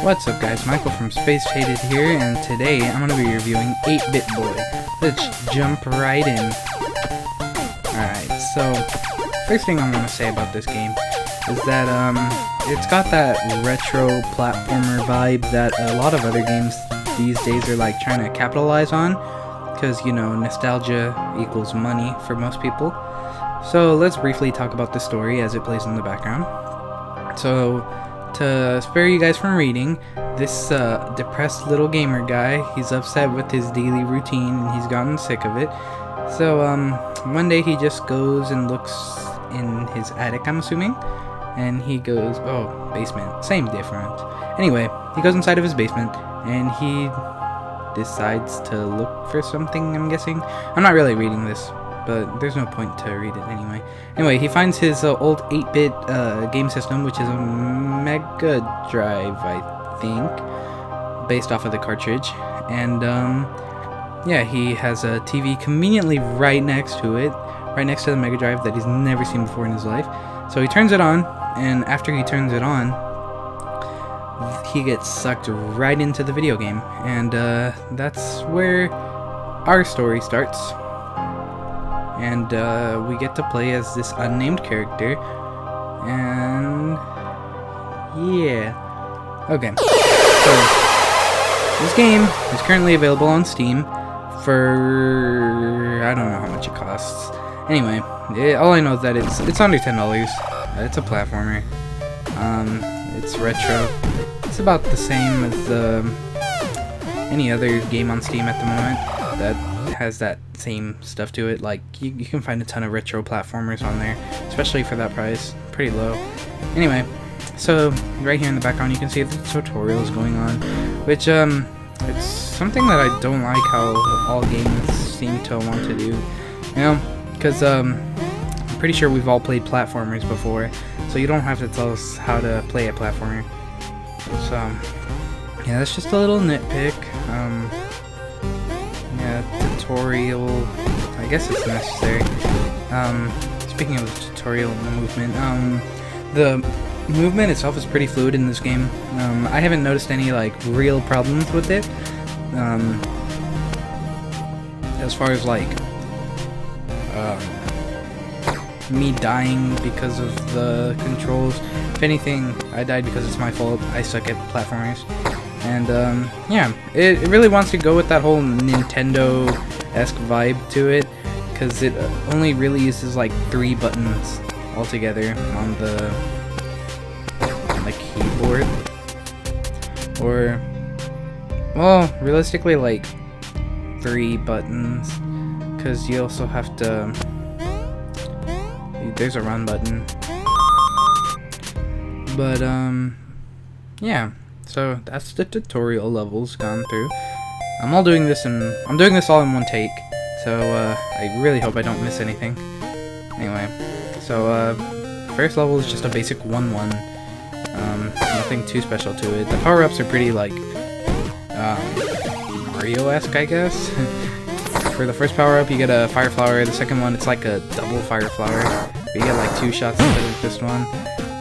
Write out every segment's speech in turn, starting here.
What's up guys, Michael from SpAceFaded here, and today I'm going to be reviewing 8-Bit Boy. Let's jump right in. Alright, so first thing I'm going to say about this game is that it's got that retro platformer vibe that a lot of other games these days are like trying to capitalize on, because you know, nostalgia equals money for most people. So let's briefly talk about the story as it plays in the background. So to spare you guys from reading, this depressed little gamer guy, he's upset with his daily routine and he's gotten sick of it. So one day he just goes and looks in his attic, I'm assuming, and he goes, oh, basement, same difference. Anyway, he goes inside of his basement and he decides to look for something, I'm guessing. I'm not really reading this, but there's no point to read it anyway. Anyway, he finds his old 8-bit game system, which is a Mega Drive, I think, based off of the cartridge. And yeah, he has a TV conveniently right next to it, right next to the Mega Drive that he's never seen before in his life. So he turns it on, and after he turns it on, he gets sucked right into the video game. And that's where our story starts. And we get to play as this unnamed character, and yeah. Okay, so this game is currently available on Steam for, I don't know how much it costs. Anyway, all I know is that it's under $10. It's a platformer. It's retro. It's about the same as any other game on Steam at the moment that has that same stuff to it. Like you can find a ton of retro platformers on there, especially for that price. Pretty low. Anyway, so right here in the background you can see the tutorials going on, which it's something that I don't like how all games seem to want to do, you know, because I'm pretty sure we've all played platformers before, so you don't have to tell us how to play a platformer. So yeah, that's just a little nitpick. Tutorial, I guess it's necessary. Speaking of the tutorial and the movement itself is pretty fluid in this game. I haven't noticed any like real problems with it. As far as like me dying because of the controls. If anything, I died because it's my fault. I suck at platformers. And yeah, it really wants to go with that whole Nintendo-esque vibe to it, because it only really uses like 3 buttons altogether on the keyboard. Or, well, realistically like 3 buttons, because you also have to, there's a run button. But yeah. So that's the tutorial levels gone through. I'm doing this all in one take, so I really hope I don't miss anything. Anyway, so first level is just a basic 1-1. Nothing too special to it. The power-ups are pretty like Mario-esque, I guess. For the first power-up, you get a fire flower. The second one, it's like a double fire flower. You get like 2 shots instead of just 1.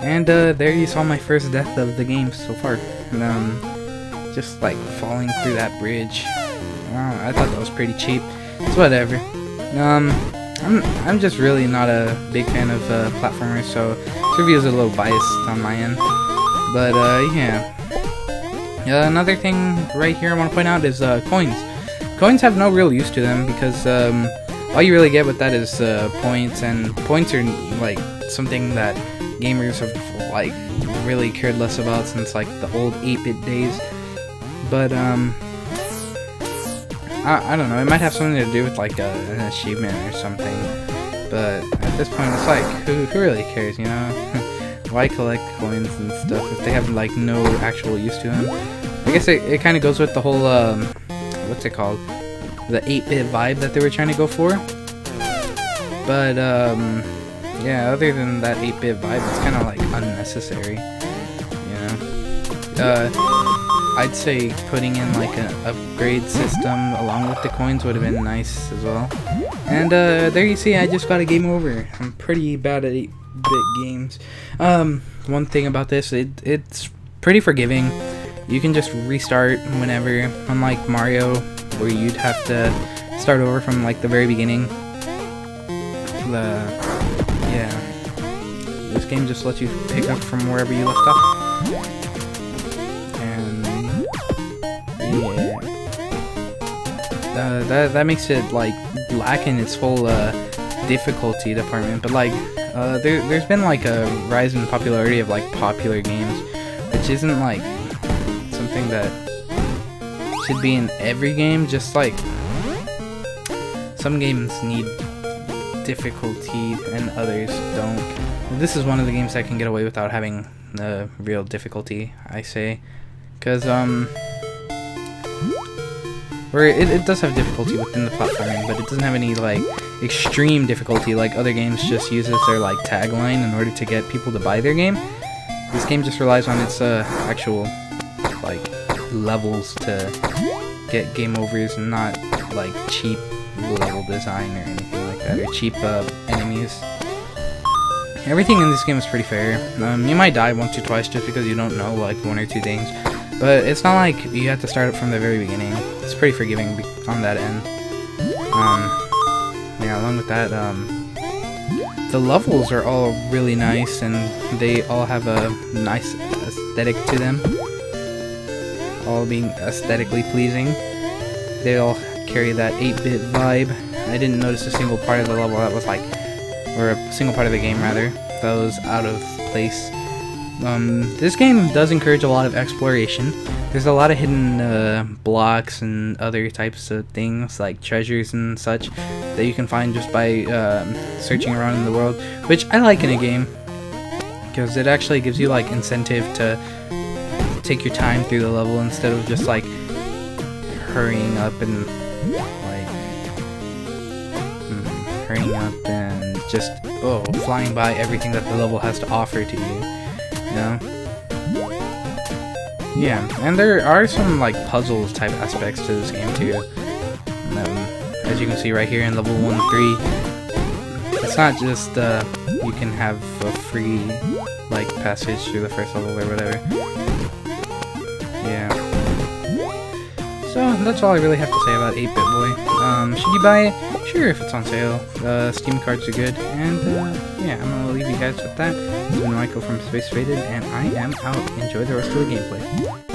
And there you saw my first death of the game so far. Just like falling through that bridge. I thought that was pretty cheap. It's whatever. I'm just really not a big fan of platformers, so this review is a little biased on my end. But yeah. Another thing right here I want to point out is coins. Coins have no real use to them, because all you really get with that is points, and points are like something that gamers have like really cared less about since like the old 8-bit days. But I don't know, it might have something to do with like an achievement or something, but at this point it's like, who really cares, you know? Why collect coins and stuff if they have like no actual use to them? I guess it kind of goes with the whole what's it called, the 8-bit vibe that they were trying to go for. But yeah, other than that 8-bit vibe, it's kind of like unnecessary, you know? I'd say putting in like an upgrade system along with the coins would have been nice as well. And there you see, I just got a game over. I'm pretty bad at 8-bit games. One thing about this, it's pretty forgiving. you can just restart whenever, unlike Mario, where you'd have to start over from like the very beginning. Yeah, this game just lets you pick up from wherever you left off. And yeah, that makes it like lack in its full difficulty department. But like there's been like a rise in popularity of like popular games, which isn't like something that should be in every game. Just like some games need difficulty and others don't. This is one of the games that can get away without having the real difficulty, I say, because where it does have difficulty within the platforming, but it doesn't have any like extreme difficulty like other games just uses their like tagline in order to get people to buy their game. This game just relies on its actual like levels to get game overs, and not like cheap level design or anything like that, or cheap enemies. Everything in this game is pretty fair. You might die once or twice just because you don't know like one or two things, but it's not like you have to start it from the very beginning. It's pretty forgiving on that end. Yeah, along with that, the levels are all really nice, and they all have a nice aesthetic to them, all being aesthetically pleasing. They all carry that 8-bit vibe. I didn't notice a single part of the level that was like, or a single part of the game rather, that was out of place. This game does encourage a lot of exploration. There's a lot of hidden blocks and other types of things like treasures and such that you can find just by searching around in the world, which I like in a game because it actually gives you like incentive to take your time through the level instead of just like hurrying up and just flying by everything that the level has to offer to you, you know? Yeah, and there are some like puzzles type aspects to this game too. As you can see right here in level 1-3, it's not just you can have a free like passage through the first level or whatever. Yeah. So that's all I really have to say about 8-Bit Boy. Should you buy it? Sure, if it's on sale. Steam cards are good, and yeah, I'm gonna leave you guys with that. This has been Michael from SpAceFaded, and I am out. Enjoy the rest of the gameplay.